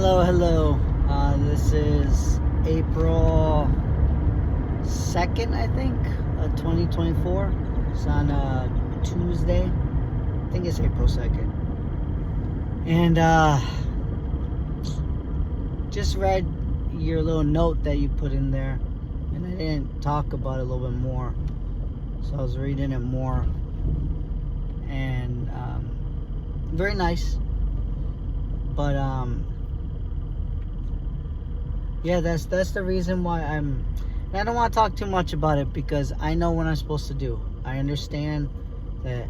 Hello. This is April 2nd, I think, 2024. It's on a Tuesday. I think it's April 2nd. And just read your little note that you put in there, and I didn't talk about it a little bit more. So I was reading it more, and very nice. But yeah, that's the reason why and I don't want to talk too much about it, because I know what I'm supposed to do. I understand that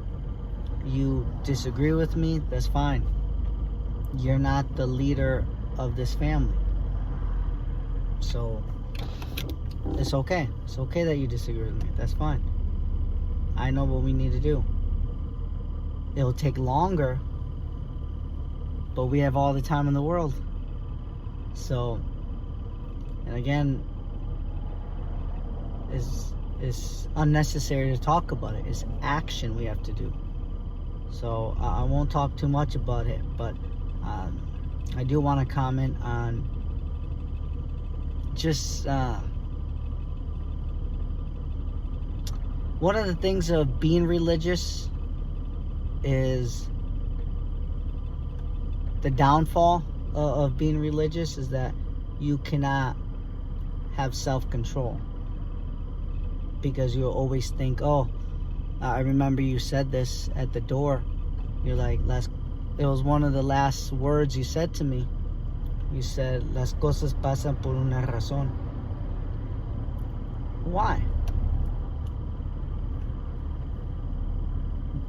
you disagree with me. That's fine. You're not the leader of this family, so it's okay. It's okay that you disagree with me. That's fine. I know what we need to do. It'll take longer, but we have all the time in the world. So, and again, it's unnecessary to talk about it. It's action we have to do. So I won't talk too much about it, but I do want to comment on just one of the things of being religious is the downfall of being religious is that you cannot have self-control, because you'll always think, oh, I remember you said this at the door. You're like, it was one of the last words you said to me. You said, las cosas pasan por una razón. Why?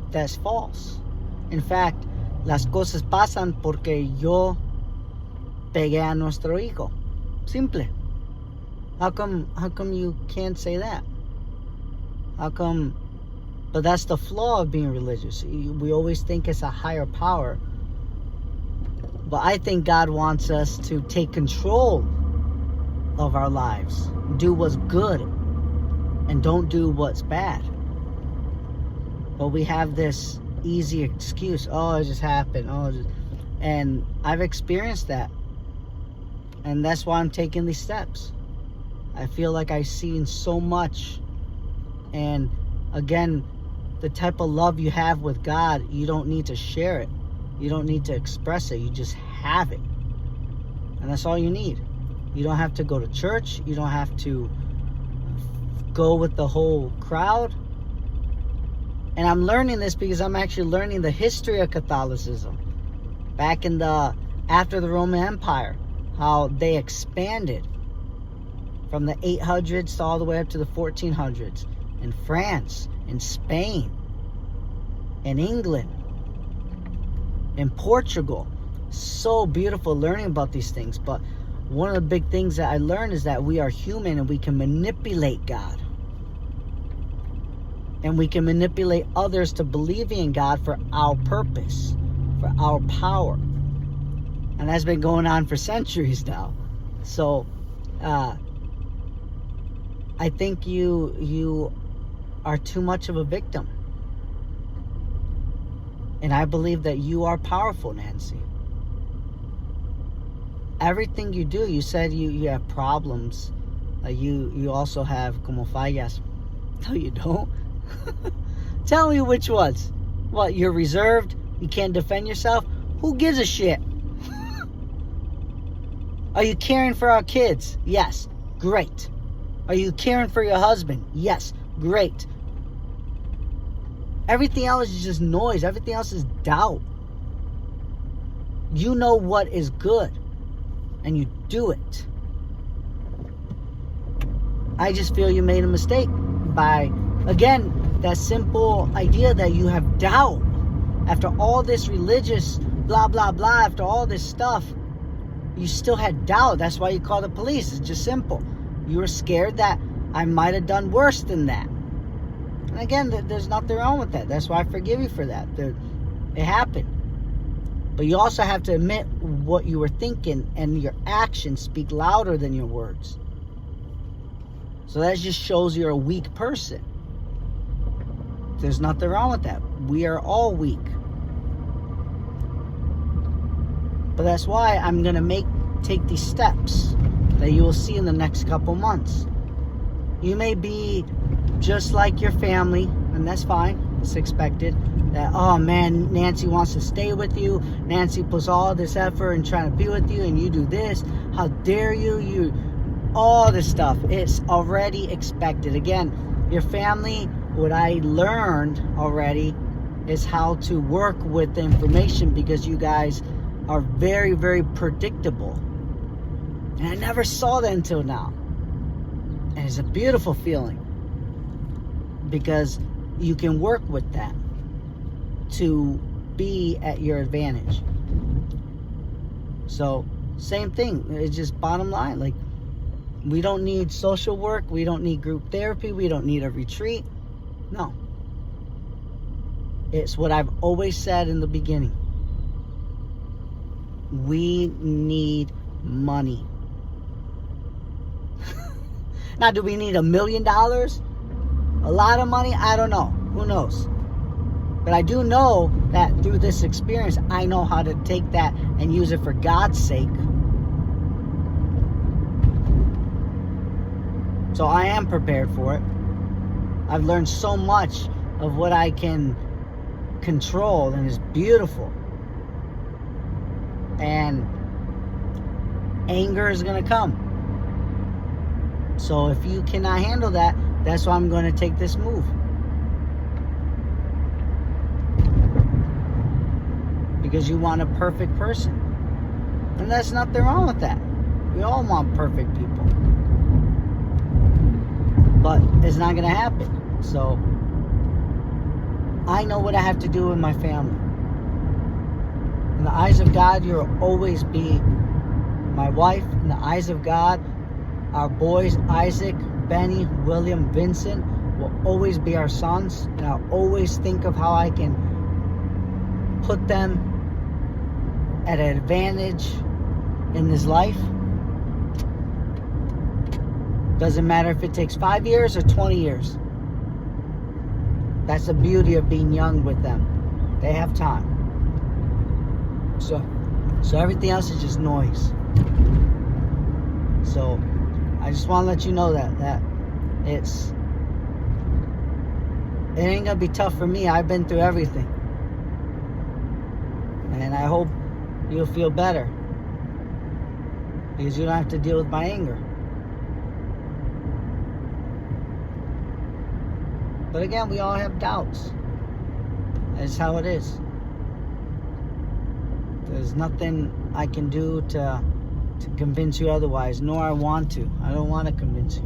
That's false. In fact, las cosas pasan porque yo pegué a nuestro hijo. Simple. How come you can't say that? How come? But that's the flaw of being religious. We always think it's a higher power. But I think God wants us to take control of our lives. Do what's good and don't do what's bad. But we have this easy excuse. Oh, it just happened. And I've experienced that. And that's why I'm taking these steps. I feel like I've seen so much. And again, the type of love you have with God, you don't need to share it. You don't need to express it. You just have it. And that's all you need. You don't have to go to church. You don't have to go with the whole crowd. And I'm learning this because I'm actually learning the history of Catholicism. Back in after the Roman Empire, how they expanded from the 800s to all the way up to the 1400s. In France, in Spain, in England, in Portugal. So beautiful learning about these things. But one of the big things that I learned is that we are human and we can manipulate God. And we can manipulate others to believe in God for our purpose, for our power. And that's been going on for centuries now. So, I think you are too much of a victim. And I believe that you are powerful, Nancy. Everything you do, you said you have problems. You also have como fallas. No, you don't. Tell me which ones. What, you're reserved? You can't defend yourself? Who gives a shit? Are you caring for our kids? Yes. Great. Are you caring for your husband? Yes. Great. Everything else is just noise. Everything else is doubt. You know what is good, and you do it. I just feel you made a mistake by, again, that simple idea that you have doubt. After all this religious blah, blah, blah, after all this stuff, you still had doubt. That's why you call the police. It's just simple. You were scared that I might have done worse than that. And again, there's nothing wrong with that. That's why I forgive you for that. It happened. But you also have to admit what you were thinking, and your actions speak louder than your words. So that just shows you're a weak person. There's nothing wrong with that. We are all weak. But that's why I'm going to take these steps that you will see in the next couple months. You may be just like your family, and that's fine. It's expected. That, oh man, Nancy wants to stay with you. Nancy puts all this effort in trying to be with you, and you do this. How dare you? All this stuff. It's already expected. Again, your family, what I learned already is how to work with the information, because you guys are very, very predictable. And I never saw that until now. And it's a beautiful feeling, because you can work with that to be at your advantage. So, same thing. It's just bottom line. Like, we don't need social work. We don't need group therapy. We don't need a retreat. No. It's what I've always said in the beginning. We need money. Now, do we need $1 million? A lot of money? I don't know. Who knows? But I do know that through this experience, I know how to take that and use it for God's sake. So I am prepared for it. I've learned so much of what I can control, and it's beautiful. And anger is going to come. So if you cannot handle that, that's why I'm going to take this move. Because you want a perfect person. And there's nothing wrong with that. We all want perfect people. But it's not going to happen. So I know what I have to do with my family. In the eyes of God, you'll always be my wife. In the eyes of God, our boys, Isaac, Benny, William, Vincent, will always be our sons. And I'll always think of how I can put them at an advantage in this life. Doesn't matter if it takes 5 years or 20 years. That's the beauty of being young with them. They have time. So everything else is just noise. So I just want to let you know that it ain't gonna be tough for me. I've been through everything. And I hope you'll feel better, because you don't have to deal with my anger. But again, we all have doubts. That's how it is. There's nothing I can do to convince you otherwise, nor I want to. I don't want to convince you.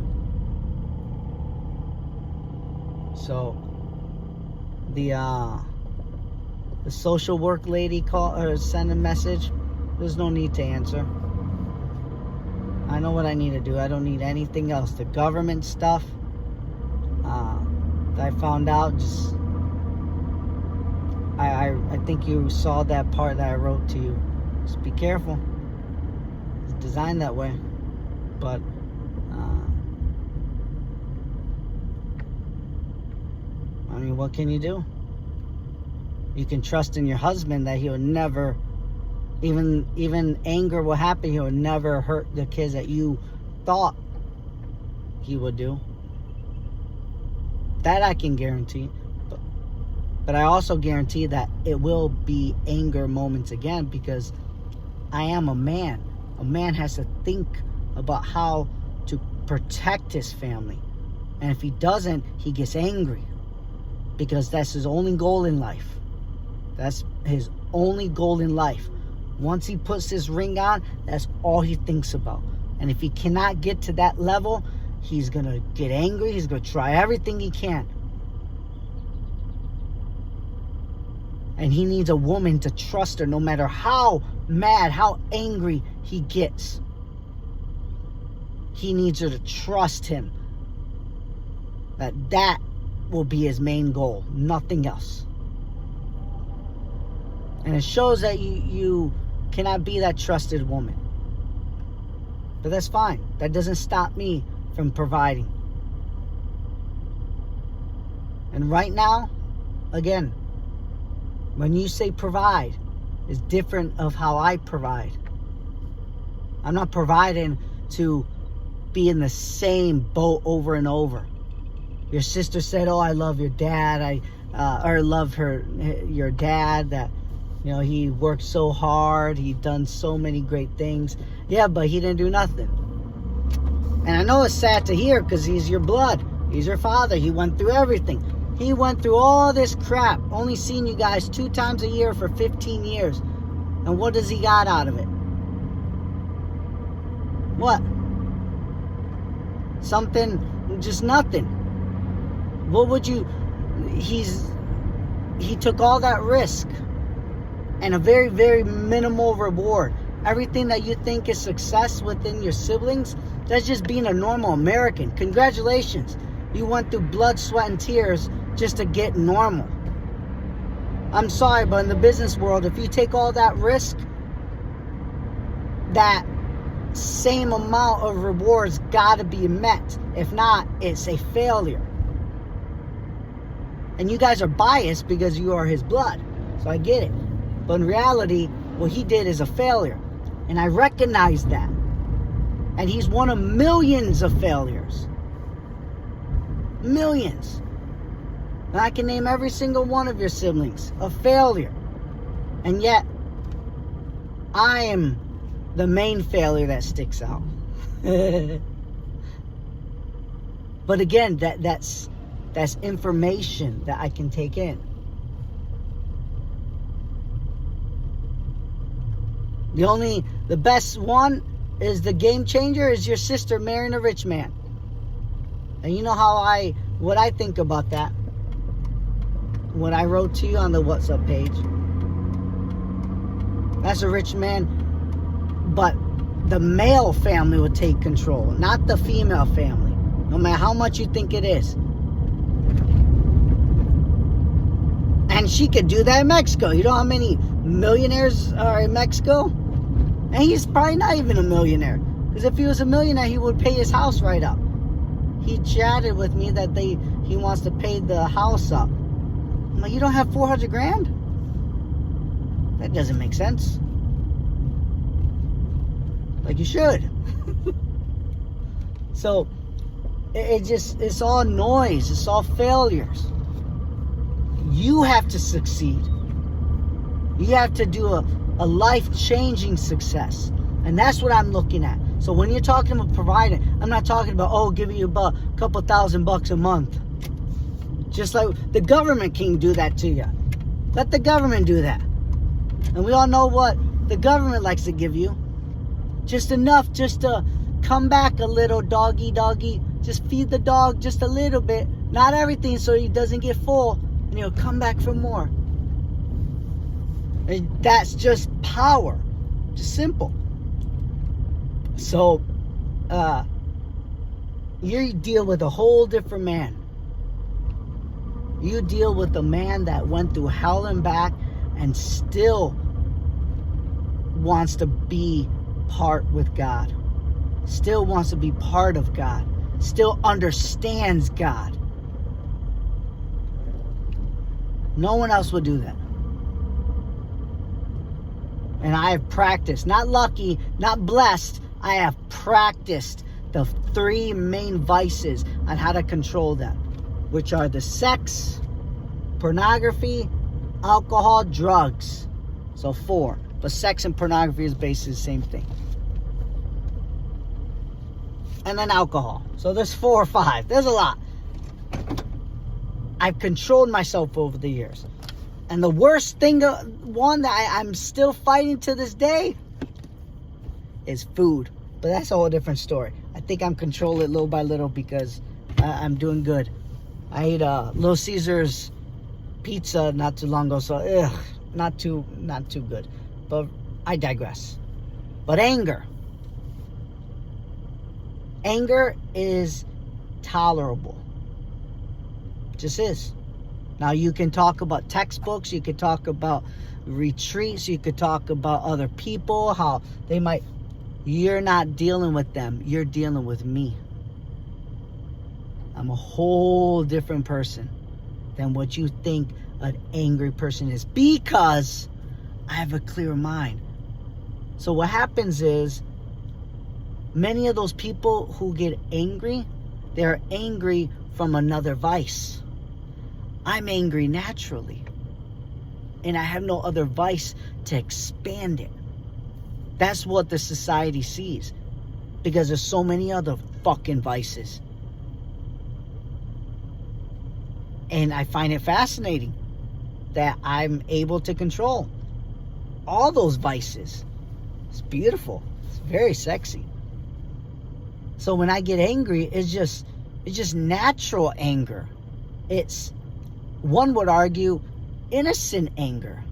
So the social work lady call or send a message. There's no need to answer. I know what I need to do. I don't need anything else. The government stuff that I found out, just I think you saw that part that I wrote to you. Just be careful. It's designed that way. But I mean, what can you do? You can trust in your husband that he'll never, even anger will happen, he'll never hurt the kids that you thought he would do. That I can guarantee. But I also guarantee that it will be anger moments again, because I am a man. A man has to think about how to protect his family. And if he doesn't, he gets angry, because that's his only goal in life. That's his only goal in life. Once he puts his ring on, that's all he thinks about. And if he cannot get to that level, he's going to get angry. He's going to try everything he can. And he needs a woman to trust her no matter how mad, how angry he gets. He needs her to trust him. That will be his main goal, nothing else. And it shows that you cannot be that trusted woman. But that's fine. That doesn't stop me from providing. And right now, again, when you say provide, is different of how I provide. I'm not providing to be in the same boat over and over. Your sister said, oh, I love your dad. Or love your dad, that, he worked so hard. He done so many great things. Yeah, but he didn't do nothing. And I know it's sad to hear because he's your blood. He's your father. He went through everything. He went through all this crap. Only seeing you guys 2 times a year for 15 years. And what does he got out of it? What? Something, just nothing. What would you... He took all that risk and a very, very minimal reward. Everything that you think is success within your siblings, that's just being a normal American. Congratulations. You went through blood, sweat, and tears just to get normal. I'm sorry, but in the business world, if you take all that risk, that same amount of rewards got to be met. If not, it's a failure. And you guys are biased because you are his blood. So I get it. But in reality, what he did is a failure. And I recognize that. And he's one of millions of failures. Millions. And I can name every single one of your siblings a failure. And yet, I am the main failure that sticks out. But again, that's information that I can take in. The best one is the game changer is your sister marrying a rich man. And you know what I think about that. When I wrote to you on the WhatsApp page. That's a rich man, but the male family would take control, not the female family. No matter how much you think it is. And she could do that in Mexico. You know how many millionaires are in Mexico? And he's probably not even a millionaire. Because if he was a millionaire, he would pay his house right up. He chatted with me that he wants to pay the house up. I'm like, you don't have 400 grand? That doesn't make sense. Like you should. So, it's all noise. It's all failures. You have to succeed. You have to do a life-changing success. And that's what I'm looking at. So when you're talking about providing, I'm not talking about, giving you a couple $1,000 a month. Just like the government can do that to you. Let the government do that. And we all know what the government likes to give you. Just enough just to come back a little, doggy. Just feed the dog just a little bit. Not everything so he doesn't get full. And he'll come back for more. And that's just power. Just simple. So, you deal with a whole different man. You deal with a man that went through hell and back and still wants to be part with God. Still wants to be part of God. Still understands God. No one else would do that. And I have practiced, not lucky, not blessed, I have practiced the 3 main vices on how to control them, which are the sex, pornography, alcohol, drugs. So 4. But sex and pornography is basically the same thing. And then alcohol. So there's 4 or 5. There's a lot. I've controlled myself over the years. And the worst thing, one that I'm still fighting to this day, is food. But that's a whole different story. I think I'm controlling it little by little because I'm doing good. I ate Little Caesars pizza not too long ago, so not too good. But I digress. But anger is tolerable. Just is. Now you can talk about textbooks, you could talk about retreats, you could talk about other people, how they might. You're not dealing with them, you're dealing with me. I'm a whole different person than what you think an angry person is, because I have a clear mind. So what happens is, many of those people who get angry, they're angry from another vice. I'm angry naturally, and I have no other vice to expand it. That's what the society sees, because there's so many other fucking vices. And I find it fascinating that I'm able to control all those vices. It's beautiful. It's very sexy. So when I get angry, it's just natural anger. It's, one would argue, innocent anger.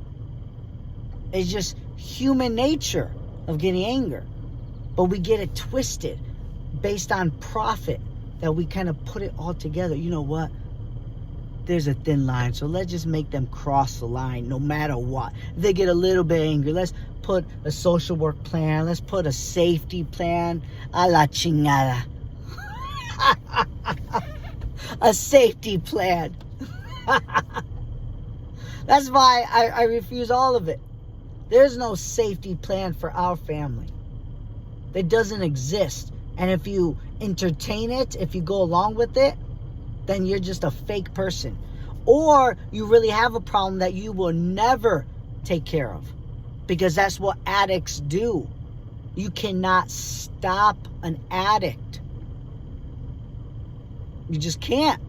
It's just human nature of getting anger. But we get it twisted based on profit, that we kind of put it all together. You know what? There's a thin line, so let's just make them cross the line no matter what. If they get a little bit angry, let's put a social work plan. Let's put a safety plan. A la chingada. A safety plan. That's why I refuse all of it. There's no safety plan for our family. It doesn't exist. And if you entertain it, if you go along with it, then you're just a fake person. Or you really have a problem that you will never take care of. Because that's what addicts do. You cannot stop an addict. You just can't.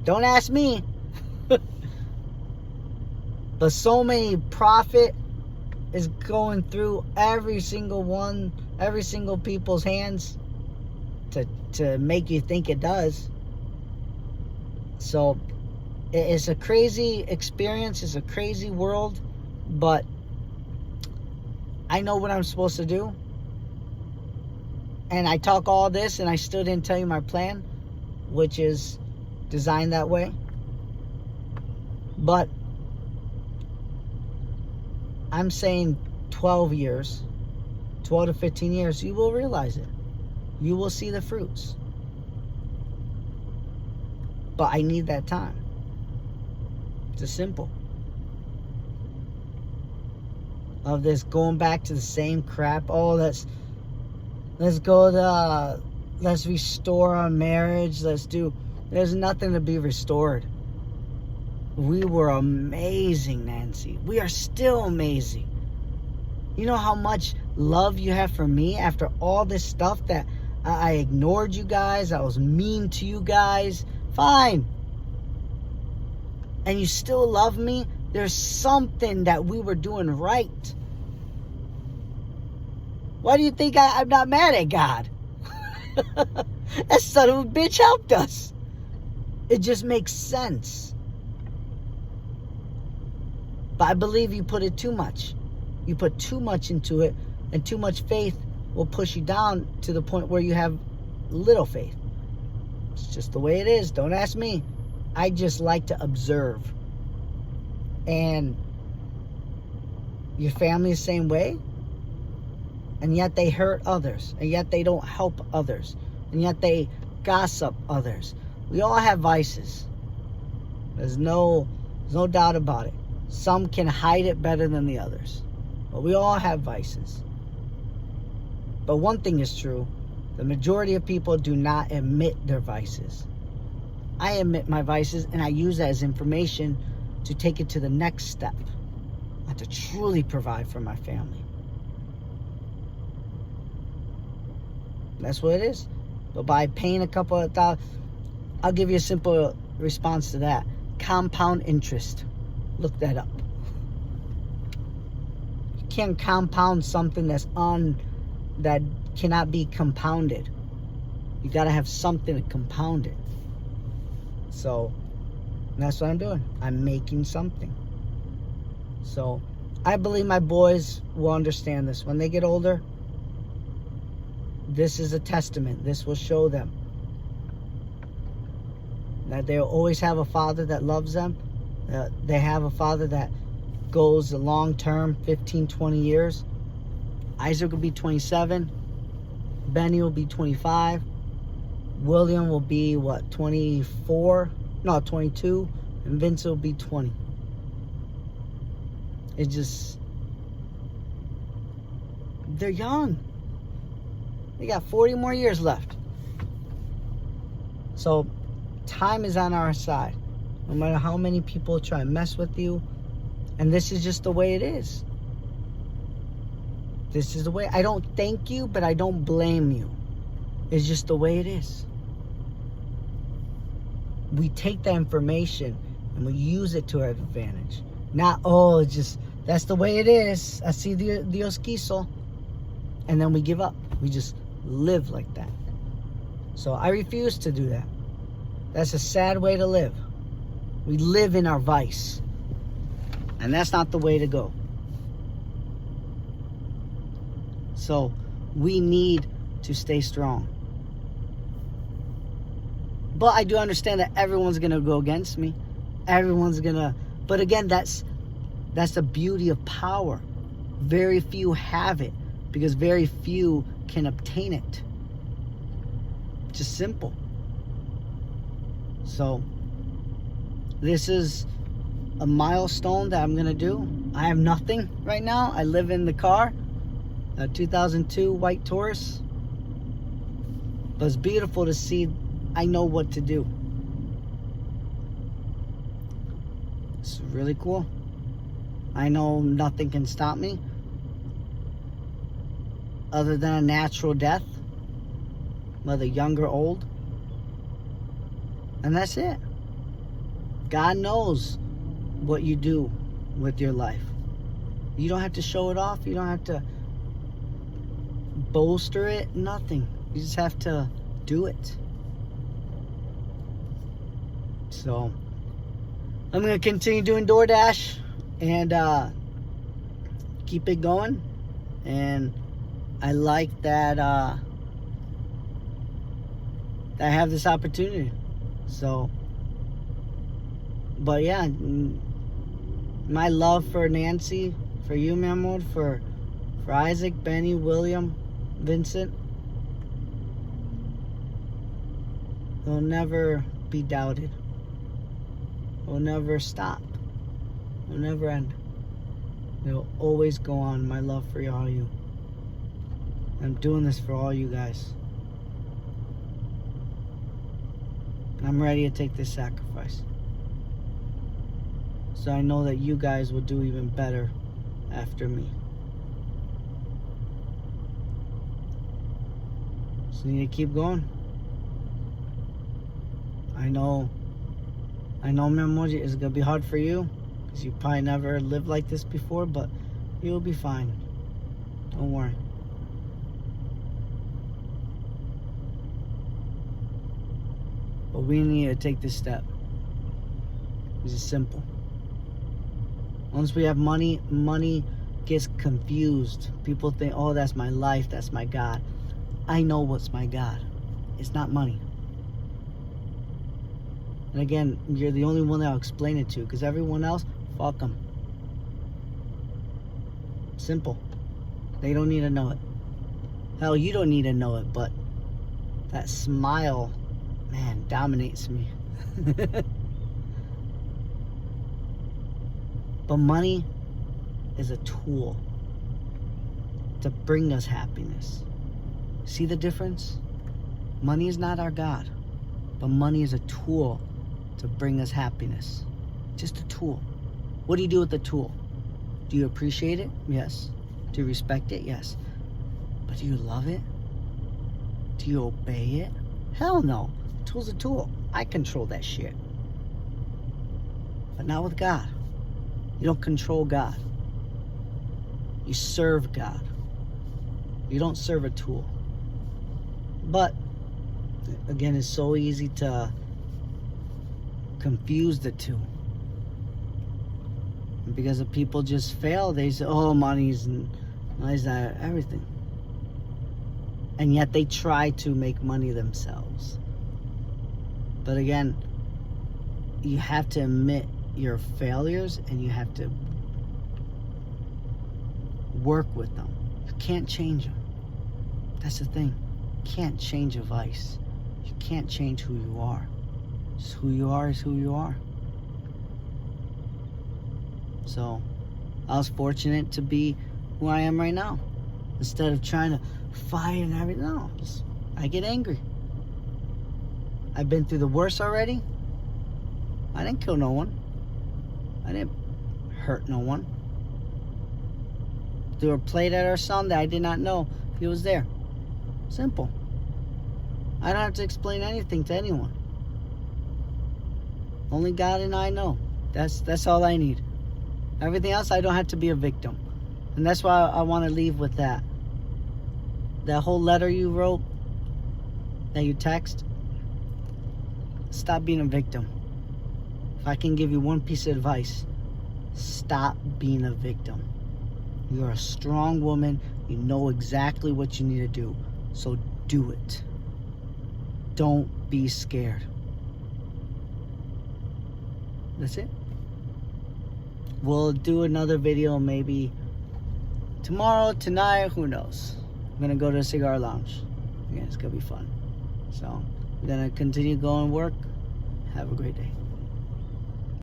Don't ask me. But so many profit is going through every single people's hands to make you think it does. So it's a crazy experience. It's a crazy world. But I know what I'm supposed to do. And I talk all this and I still didn't tell you my plan, which is designed that way. But I'm saying 12 to 15 years, you will realize it. You will see the fruits. But I need that time. It's as simple. Of this going back to the same crap. Oh, let's restore our marriage. There's nothing to be restored. We were amazing, Nancy. We are still amazing. You know how much love you have for me after all this stuff that I ignored you guys. I was mean to you guys. Fine. And you still love me? There's something that we were doing right. Why do you think I'm not mad at God? That son of a bitch helped us. It just makes sense. But I believe you put it too much. You put too much into it, and too much faith will push you down to the point where you have little faith. It's just the way it is. Don't ask me. I just like to observe. And your family is the same way. And yet they hurt others. And yet they don't help others. And yet they gossip others. We all have vices. There's no doubt about it. Some can hide it better than the others. But we all have vices. But one thing is true. The majority of people do not admit their vices. I admit my vices, and I use that as information to take it to the next step. To truly provide for my family. That's what it is. But by paying a couple of $1,000, I'll give you a simple response to that. Compound interest. Look that up. You can't compound something that cannot be compounded. You gotta have something to compound it. So that's what I'm doing. I'm making something. So I believe my boys will understand this. When they get older, this is a testament. This will show them that they'll always have a father that loves them. They have a father that goes a long term, 15, 20 years. Isaac will be 27. Benny will be 25. William will be, 24? No, 22. And Vince will be 20. It's just they're young. They got 40 more years left. So time is on our side. No matter how many people try to mess with you. And this is just the way it is. This is the way. I don't thank you, but I don't blame you. It's just the way it is. We take that information and we use it to our advantage. Not, oh, it's just, that's the way it is. Así Dios quiso. And then we give up. We just live like that. So I refuse to do that. That's a sad way to live. We live in our vice. And that's not the way to go. So we need to stay strong. But I do understand that everyone's going to go against me. Everyone's going to... But again, that's the beauty of power. Very few have it because very few can obtain it. Just simple. So this is a milestone that I'm going to do. I have nothing right now. I live in the car. A 2002 white Taurus. But it's beautiful to see. I know what to do. It's really cool. I know nothing can stop me other than a natural death, whether young or old. And that's it. God knows what you do with your life. You don't have to show it off. You don't have to bolster it. Nothing. You just have to do it. So I'm going to continue doing DoorDash and keep it going. And I like that I have this opportunity. So, but yeah, my love for Nancy, for you, Mahmoud, for Isaac, Benny, William, Vincent, will never be doubted. Will never stop. Will never end. It will always go on. My love for all of you. I'm doing this for all you guys. I'm ready to take this sacrifice. So I know that you guys will do even better after me. So you need to keep going. I know Memoji is going to be hard for you because you probably never lived like this before, but you'll be fine. Don't worry. But we need to take this step. It's just simple. Once we have money, money gets confused. People think, oh, that's my life, that's my God. I know what's my God. It's not money. And again, you're the only one that I'll explain it to, because everyone else, fuck them. Simple. They don't need to know it. Hell, you don't need to know it, but that smile, man, dominates me. But money is a tool to bring us happiness. See the difference? Money is not our God, but money is a tool to bring us happiness. Just a tool. What do you do with the tool? Do you appreciate it? Yes. Do you respect it? Yes. But do you love it? Do you obey it? Hell no. A tool's a tool. I control that shit. But not with God. You don't control God. You serve God. You don't serve a tool. But, again, it's so easy to confuse the two. And because if people just fail, they say, oh, money's not everything. And yet they try to make money themselves. But again, you have to admit your failures and you have to work with them. You can't change them. That's the thing. You can't change a vice. You can't change who you are. Just who you are is who you are. So I was fortunate to be who I am right now. Instead of trying to fight and everything. No, I get angry. I've been through the worst already. I didn't kill no one. I didn't hurt no one. They were played at our son that I did not know he was there. Simple. I don't have to explain anything to anyone. Only God and I know. That's all I need. Everything else, I don't have to be a victim. And that's why I want to leave with that. That whole letter you wrote, that you text, stop being a victim. If I can give you one piece of advice, stop being a victim. You're a strong woman. You know exactly what you need to do. So do it. Don't be scared. That's it. We'll do another video maybe tomorrow, tonight, who knows. I'm gonna go to a cigar lounge. Yeah, it's gonna be fun. So, we're gonna continue going work. Have a great day.